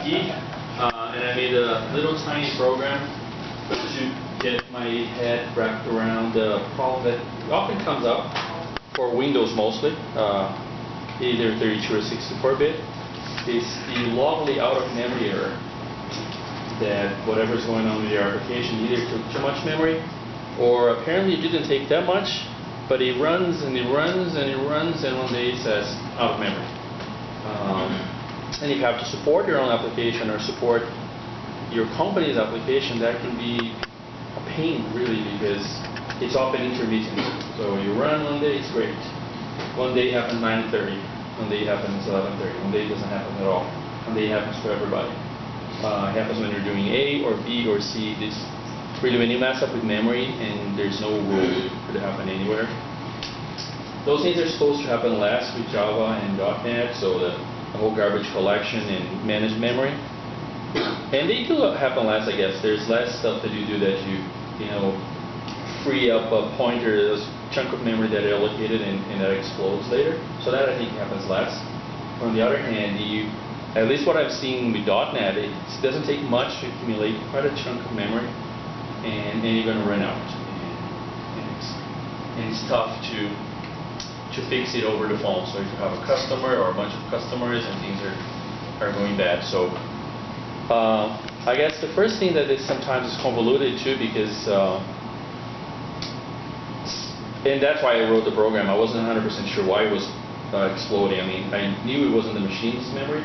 geek, and I made a little tiny program to get my head wrapped around the problem that often comes up for Windows mostly, either 32 or 64-bit, is the logly out-of-memory error. That whatever's going on with your application either took too much memory, or apparently it didn't take that much, but it runs and it runs and it runs, and one day it says out of memory. And if you have to support your own application or support your company's application, that can be a pain really, because it's often intermittent. So you run one day, it's great. One day it happens 9:30. One day it happens 11:30. One day it doesn't happen at all. One day it happens to everybody. It happens when you're doing A or B or C. This really when you mess up with memory and there's no rule for it to happen anywhere. Those things are supposed to happen less with Java and .NET, so the whole garbage collection and managed memory. And they do happen less, I guess. There's less stuff that you do that you know, free up a pointer, a chunk of memory that is allocated and that explodes later. So that I think happens less. On the other hand, at least what I've seen with .NET, it doesn't take much to accumulate quite a chunk of memory, and then you're going to run out. And it's tough to fix it over the phone. So if you have a customer or a bunch of customers and things are going bad. So I guess the first thing that is sometimes is convoluted too, because and that's why I wrote the program. I wasn't 100% sure why it was exploding. I mean, I knew it wasn't the machine's memory.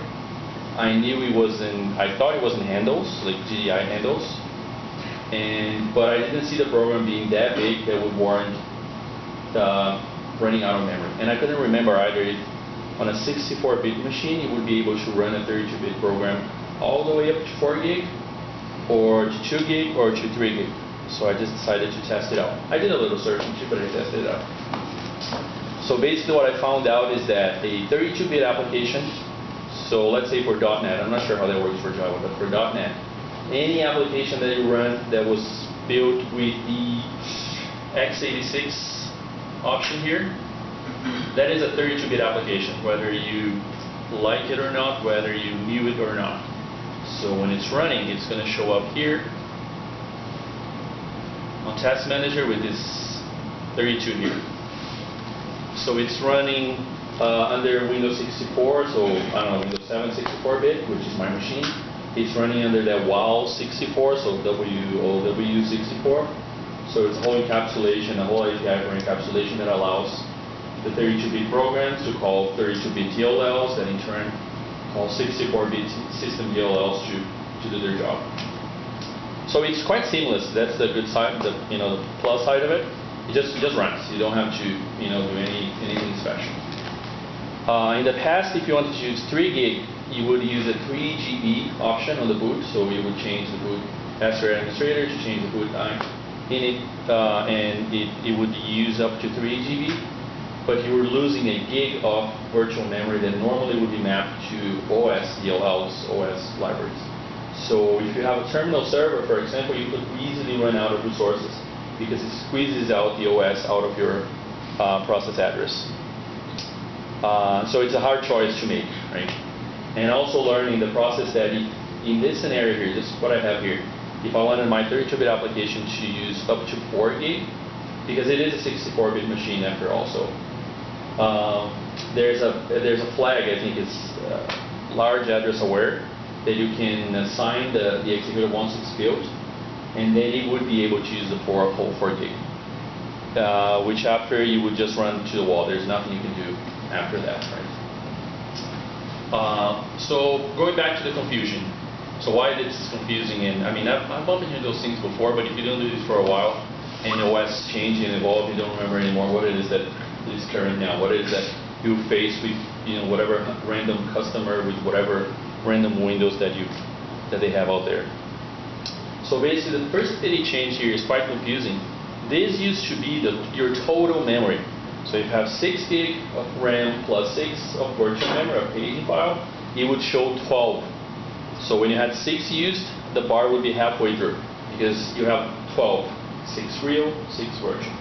I knew it wasn't. I thought it wasn't handles, like GDI handles, but I didn't see the program being that big that would warrant running out of memory. And I couldn't remember either if on a 64-bit machine it would be able to run a 32-bit program all the way up to 4 gig, or to 2 gig, or to 3 gig. So I just decided to test it out. I did a little searching too, but I tested it out. So basically what I found out is that a 32-bit application, so let's say for .NET, I'm not sure how that works for Java, but for .NET, any application that you run that was built with the x86 option here, that is a 32-bit application, whether you like it or not, whether you knew it or not. So when it's running, it's going to show up here on Task Manager with this 32 here. So it's running under Windows 64, so I don't know, Windows 7 64-bit, which is my machine. It's running under that WoW 64, so W64. So it's a whole encapsulation, a whole API for encapsulation that allows the 32-bit programs to call 32-bit DLLs, that in turn call 64-bit system DLLs to do their job. So it's quite seamless. That's the good side, the plus side of it. It just runs. You don't have to do anything special. In the past, if you wanted to use 3 gig, you would use a 3 GB option on the boot. So you would change the boot master administrator to change the boot time in it, and it would use up to 3 GB. But you were losing a gig of virtual memory that normally would be mapped to OS DLLs, OS libraries. So if you have a terminal server, for example, you could easily run out of resources because it squeezes out the OS out of your process address. So it's a hard choice to make, right? And also learning the process that in this scenario here, this is what I have here. If I wanted my 32-bit application to use up to 4 gig, because it is a 64-bit machine after all, so there's a flag, I think it's large address aware, that you can assign the executor once it's built, and then it would be able to use the whole 4 gig, which after you would just run to the wall. There's nothing you can do after that, right? So going back to the confusion. So why this is confusing, and I mean I've bumped into those things before, but if you don't do this for a while and OS change and evolve, you don't remember anymore what it is that is current now, what it is that you face with whatever random customer with whatever random Windows that they have out there. So basically the first bitty change here is quite confusing. This used to be your total memory. So if you have 6 gig of RAM plus 6 of virtual memory, a paging file, it would show 12. So when you had 6 used, the bar would be halfway through because you have 12, 6 real, 6 virtual.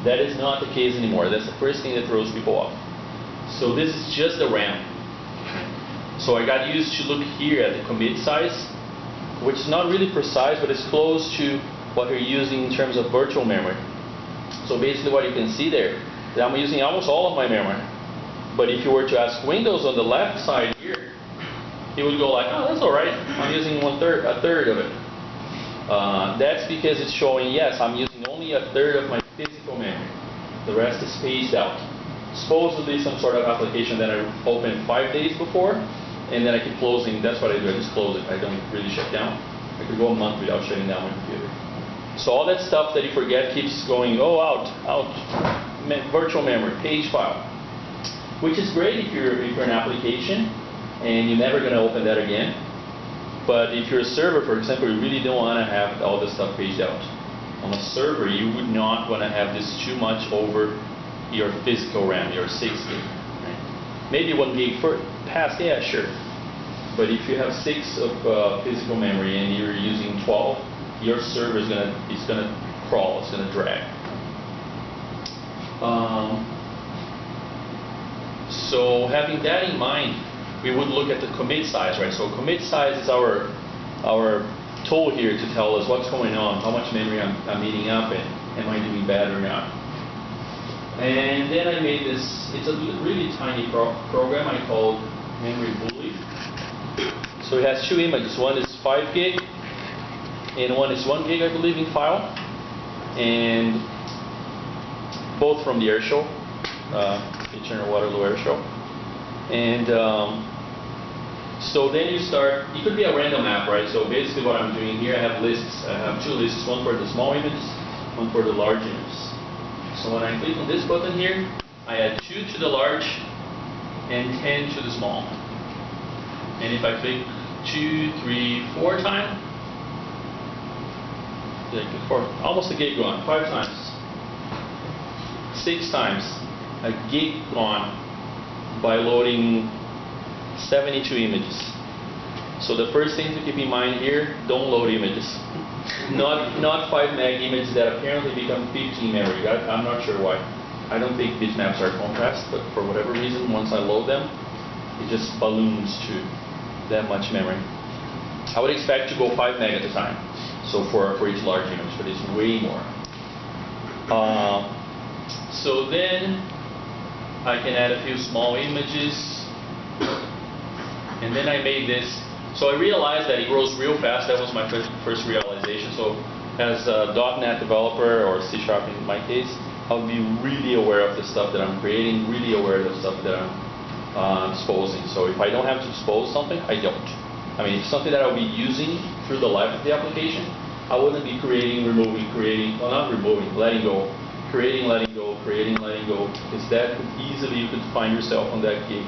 That is not the case anymore. That's the first thing that throws people off. So this is just the RAM. So I got used to look here at the commit size, which is not really precise, but it's close to what you're using in terms of virtual memory. So basically what you can see there, that I'm using almost all of my memory. But if you were to ask Windows on the left side here, it would go like, oh, that's all right. I'm using a third of it. That's because it's showing, yes, I'm using only a third of my physical memory. The rest is spaced out. Supposedly some sort of application that I opened 5 days before, and then I keep closing. That's what I do. I just close it. I don't really shut down. I could go a month without shutting down my computer. So all that stuff that you forget keeps going, oh, out, virtual memory, page file. Which is great if you're an application and you're never going to open that again. But if you're a server, for example, you really don't want to have all this stuff paged out. On a server, you would not want to have this too much over your physical RAM, your 6 gig. Right? Maybe 1 gig past, yeah, sure. But if you have 6 of physical memory and you're using 12, your server is gonna crawl, it's gonna drag. So having that in mind, we would look at the commit size, right? So commit size is our tool here to tell us what's going on, how much memory I'm eating up, and am I doing bad or not. And then I made this, it's a really tiny program I called Memory Bully. So it has 2 images, one is 5 gig, and one is 1 gig, I believe, in file, and both from the air show, UpTown Waterloo air show. And so then you start, it could be a random app, right? So basically what I'm doing here, I have lists. I have 2 lists, one for the small images, one for the large images. So when I click on this button here, I add 2 to the large and 10 to the small. And if I click 2, 3, 4 times, almost a gig gone, 5 times, 6 times, a gig gone by loading 72 images. So the first thing to keep in mind here, don't load images. Not 5 meg images that apparently become 15 memory. I'm not sure why. I don't think bitmaps are compressed, but for whatever reason, once I load them, it just balloons to that much memory. I would expect to go 5 meg at a time. So for each large image, but it's way more. So then I can add a few small images, and then I made this. So I realized that it grows real fast. That was my first realization. So as a .NET developer, or C# in my case, I'll be really aware of the stuff that I'm creating, really aware of the stuff that I'm exposing. So if I don't have to expose something, I don't. I mean, it's something that I'll be using through the life of the application. I wouldn't be creating, removing, creating, well, not removing, letting go, creating, letting go, creating, letting go, because that could easily, you could find yourself on that gig.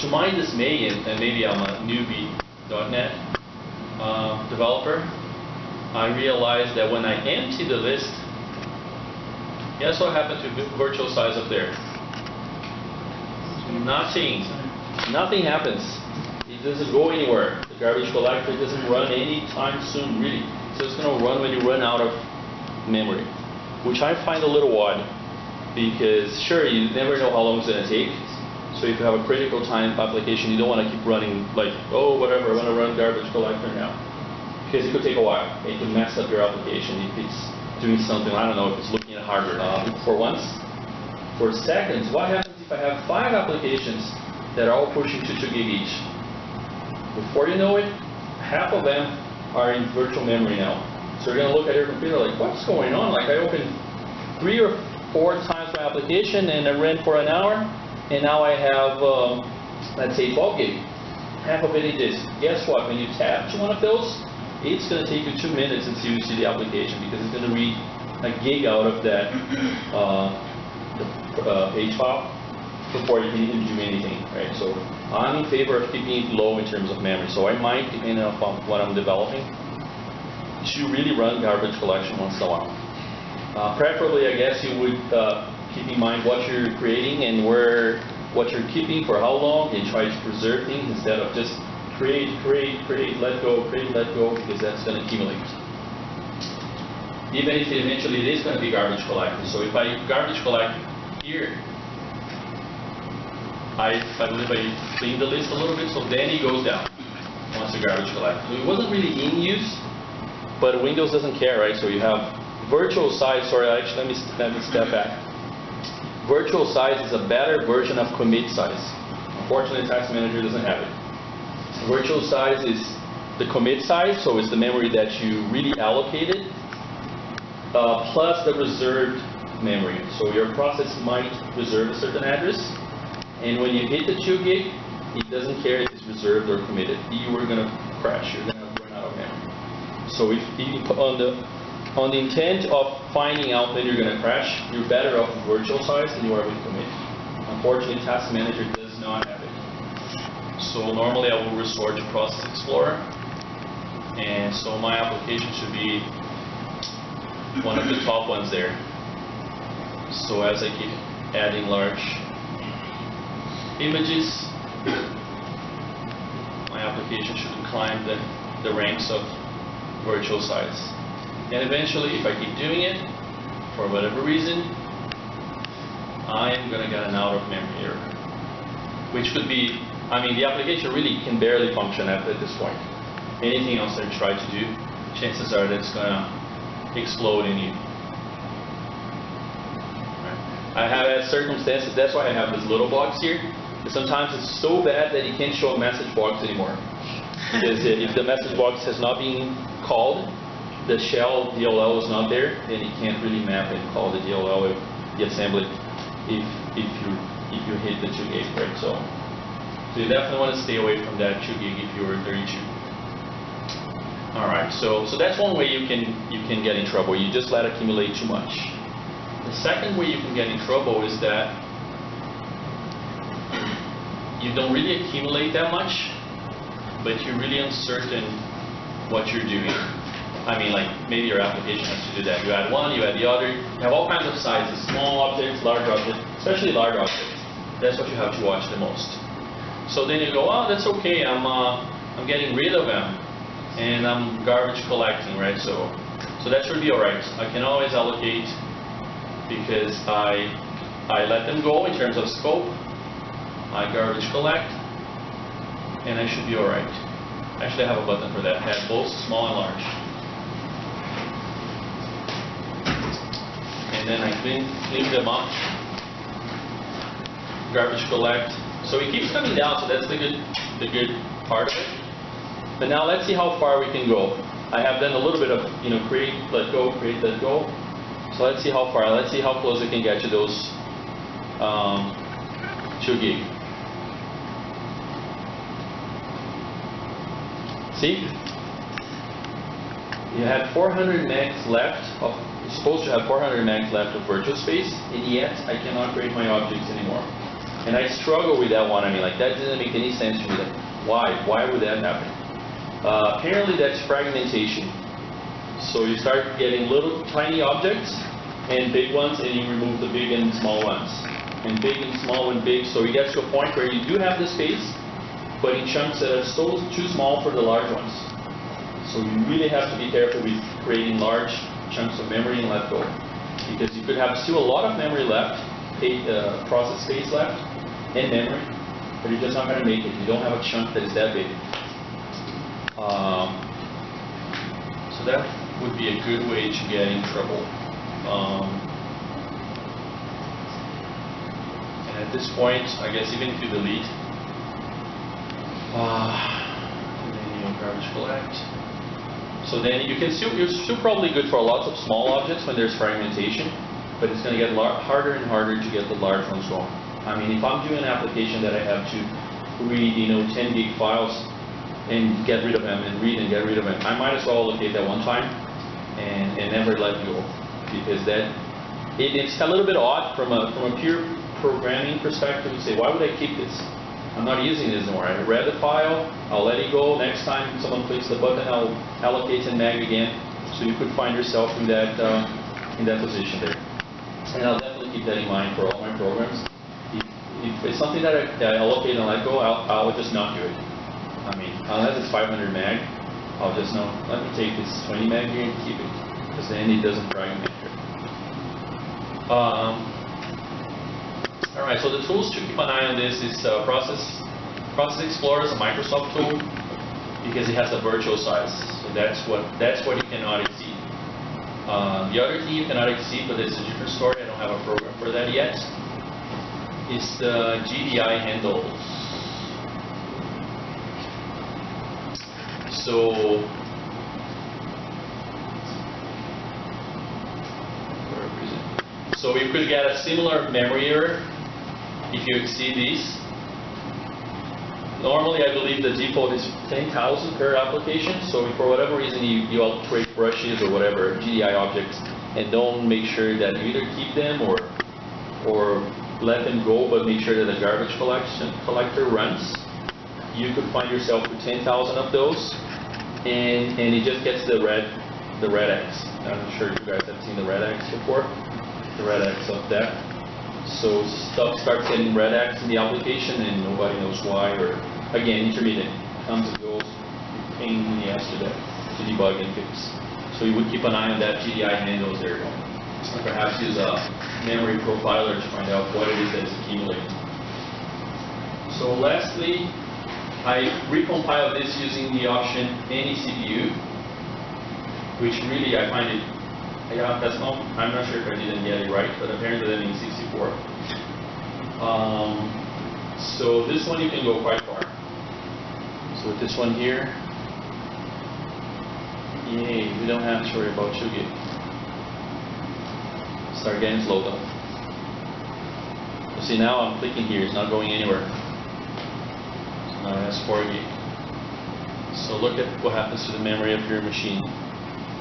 To my dismay, and maybe I'm a newbie .NET developer, I realized that when I empty the list, guess what happened to the virtual size up there? Nothing happens. It doesn't go anywhere. The garbage collector doesn't run anytime soon, really. So it's going to run when you run out of memory, which I find a little odd, because sure, you never know how long it's going to take. So if you have a critical time application, you don't want to keep running like, oh, whatever, I want to run garbage collector now. Because it could take a while. It could mess up your application if it's doing something, I don't know, if it's looking at hardware. For once, for seconds, what happens if I have 5 applications that are all pushing to 2 gig each? Before you know it, half of them are in virtual memory now. So you're going to look at your computer like, what's going on? Like I opened 3 or 4 times my application and I ran for an hour, and now I have, let's say, 12 gig. Half of it in disk. Guess what? When you tap to one of those, it's going to take you 2 minutes until you see the application, because it's going to read a gig out of that page file before you can even do anything, right? So I'm in favor of keeping it low in terms of memory. So I might, depending on what I'm developing, to really run garbage collection once in a while. Preferably, I guess you would keep in mind what you're creating and what you're keeping for how long, and try to preserve things instead of just create, let go, because that's going to accumulate. Even if eventually it is going to be garbage collected. So if I garbage collect here, I believe I cleaned the list a little bit, so then it goes down once the garbage collected. So it wasn't really in use, but Windows doesn't care, right? So you have virtual size. Sorry, actually, let me step back. Virtual size is a better version of commit size. Unfortunately, Task Manager doesn't have it. Virtual size is the commit size, so it's the memory that you really allocated, plus the reserved memory. So your process might reserve a certain address, and when you hit the 2 gig, it doesn't care if it's reserved or committed. You are going to crash. You're going to run out of memory. So if on the intent of finding out when you're going to crash, you're better off with virtual size than you are with commit. Unfortunately, Task Manager does not have it. So normally I will resort to Process Explorer, and so my application should be one of the top ones there. So as I keep adding large images, my application should climb the ranks of virtual size. And eventually, if I keep doing it, for whatever reason, I'm going to get an out of memory error. Which could be, I mean, the application really can barely function at this point. Anything else I try to do, chances are that it's going to explode in you. I have had circumstances, that's why I have this little box here. Sometimes it's so bad that you can't show a message box anymore. Because if the message box has not been called, the shell DLL is not there, then you can't really map and call the DLL with the assembly if you hit the 2 gig, right? So you definitely want to stay away from that 2 gig if you're 32. All right, so that's one way you can get in trouble. You just let accumulate too much. The second way you can get in trouble is that you don't really accumulate that much, but you're really uncertain what you're doing. I mean, like, maybe your application has to do that. You add one, you add the other. You have all kinds of sizes, small objects, large objects, especially large objects. That's what you have to watch the most. So then you go, oh, that's okay, I'm getting rid of them, and I'm garbage collecting, right? So that should be all right. I can always allocate because I let them go in terms of scope. I garbage collect, and I should be all right. Actually, I have a button for that. Have both small and large. And then I clean them up, garbage collect. So it keeps coming down, so that's the good part of it. But now let's see how far we can go. I have done a little bit of, create, let go, create, let go. So let's see how far. Let's see how close we can get to those 2 gig. See? You had 400 megs left of. You're supposed to have 400 megs left of virtual space, and yet I cannot create my objects anymore. And I struggle with that one. I mean, like, that didn't make any sense to me. Like, why? Why would that happen? Apparently, that's fragmentation. So you start getting little tiny objects and big ones, and you remove the big and small ones. And big and small and big. So you get to a point where you do have the space, but in chunks that are still too small for the large ones. So you really have to be careful with creating large chunks of memory and let go. Because you could have still a lot of memory left, process space left, and memory, but you're just not going to make it. You don't have a chunk that is that big. So that would be a good way to get in trouble. And at this point, I guess even if you delete, and then you garbage collect. So then you're still probably good for lots of small objects when there's fragmentation, but it's going to get harder and harder to get the large ones going. I mean, if I'm doing an application that I have to read, 10 gig files and get rid of them, and read and get rid of them, I might as well allocate that one time and never let go, because it's a little bit odd from a pure programming perspective to say, why would I keep this? I'm not using this anymore. I read the file, I'll let it go. Next time someone clicks the button, I'll allocate 10 meg again. So you could find yourself in that position there. And I'll definitely keep that in mind for all my programs. If it's something that I allocate and let go, I'll just not do it. I mean, unless it's 500 meg, I'll just know, let me take this 20 meg here and keep it, because then it doesn't fragment here. All right, so the tools to keep an eye on this is Process Explorer is a Microsoft tool because it has a virtual size. So that's what you cannot exceed. The other thing you cannot exceed, but it's a different story. I don't have a program for that yet. Is the GDI handles. So you could get a similar memory error if you exceed these. Normally, I believe the default is 10,000 per application. So if for whatever reason you alterate brushes or whatever GDI objects and don't make sure that you either keep them or let them go, but make sure that the garbage collector runs, you could find yourself with 10,000 of those, and it just gets the red X. I'm not sure if you guys have seen the red X before. The red X of that. So stuff starts getting red X in the application and nobody knows why, or again, intermittent, comes and goes, pain in the ass to debug and fix. So you would keep an eye on that GDI handles there. Or perhaps use a memory profiler to find out what it is that is accumulating. So lastly, I recompiled this using the option any CPU, which really I find it, I'm not sure if I didn't get it right, but apparently that means 64. So this one you can go quite far. So with this one here, yay, we don't have to worry about 2 gig. Start getting slow though. You see now I'm clicking here, it's not going anywhere. So now it has 4 gig. So look at what happens to the memory of your machine.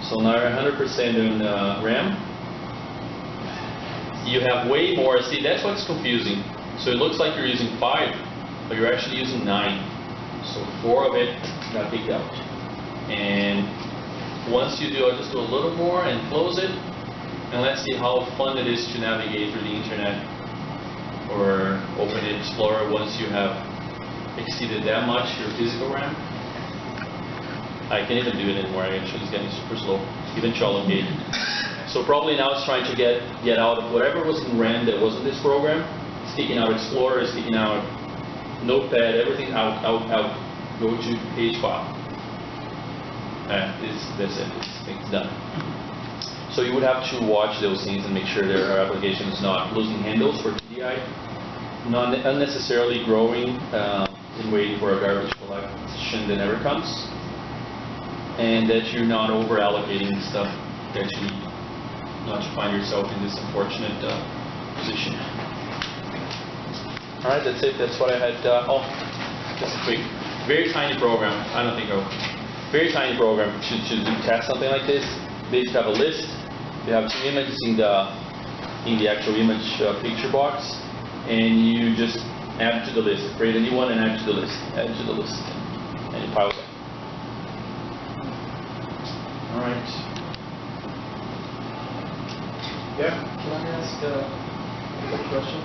So now you're 100% on RAM. You have way more. See, that's what's confusing. So it looks like you're using 5, but you're actually using 9. So 4 of it got picked out. And once you do, I'll just do a little more and close it. And let's see how fun it is to navigate through the internet or open the Explorer once you have exceeded that much your physical RAM. I can't even do it anymore. Actually, it's getting super slow, even Cholongate. So probably now it's trying to get out of whatever was in RAM that wasn't this program. It's taking out Explorer, it's taking out Notepad, everything out. Go to page file. That's it. It's done. So you would have to watch those things and make sure that our application is not losing handles for GDI, not unnecessarily growing and waiting for a garbage collection that never comes, and that you're not over allocating stuff that you need, not to find yourself in this unfortunate position. All right, that's it. That's what I had. Just a quick, very tiny program. I don't think very tiny program to test something like this. Basically, have a list. You have 2 images in the actual image picture box, and you just add to the list. Create a new one and add to the list. Add to the list, and it piles up. All right. Yeah. Can I ask a quick question?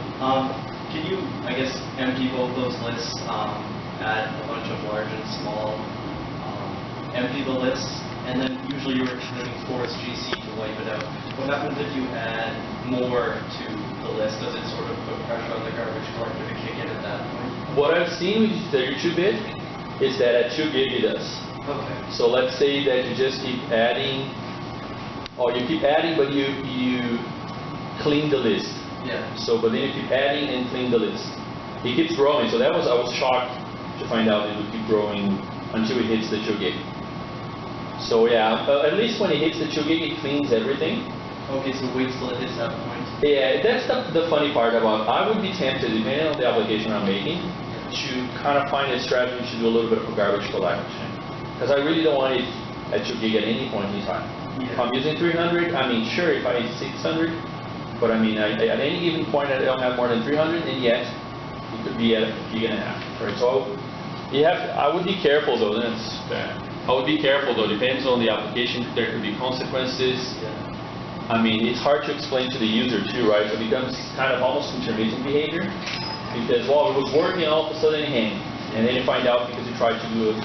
Can you, I guess, empty both those lists, add a bunch of large and small, empty the lists, and then usually you're trying to force GC to wipe it out. What happens if you add more to the list? Does it sort of put pressure on the garbage collector to kick in at that point? What I've seen with 32-bit is that at 2 gig it does. Okay. So let's say that you just keep adding, or you keep adding, but you clean the list. Yeah. So, but then you keep adding and clean the list. It keeps growing. So I was shocked to find out it would keep growing until it hits the 2 gig. So yeah, at least when it hits the 2 gig, it cleans everything. Okay, so wait till it hits that point. Yeah, that's the funny part about. I would be tempted, depending on the application I'm making, to kind of find a strategy to do a little bit of a garbage collection, because I really don't want it at 2 gig at any point in time. Yeah. If I'm using 300, I mean, sure, if I need 600, but I mean, at any given point, I don't have more than 300, and yet it could be at a gig and a half, right? So I would be careful though. I would be careful though. Depends on the application. There could be consequences. Yeah. I mean, it's hard to explain to the user too, right? So it becomes kind of almost intermittent behavior, because well, it was working, all of a sudden it hanged, and then you find out because you tried to do it.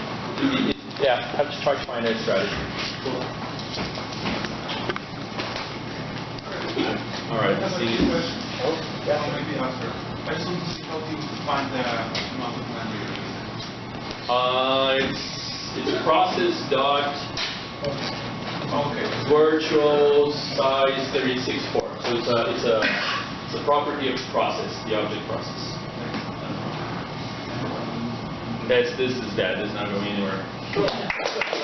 Yeah, have to try to find that strategy. Cool. All right. I have a question. Yeah. Maybe answer. I just want to help you find the amount of memory you're using. It's process dot Okay. virtual size 36.4. So it's a property of process, the object process. This is bad. It's not going anywhere.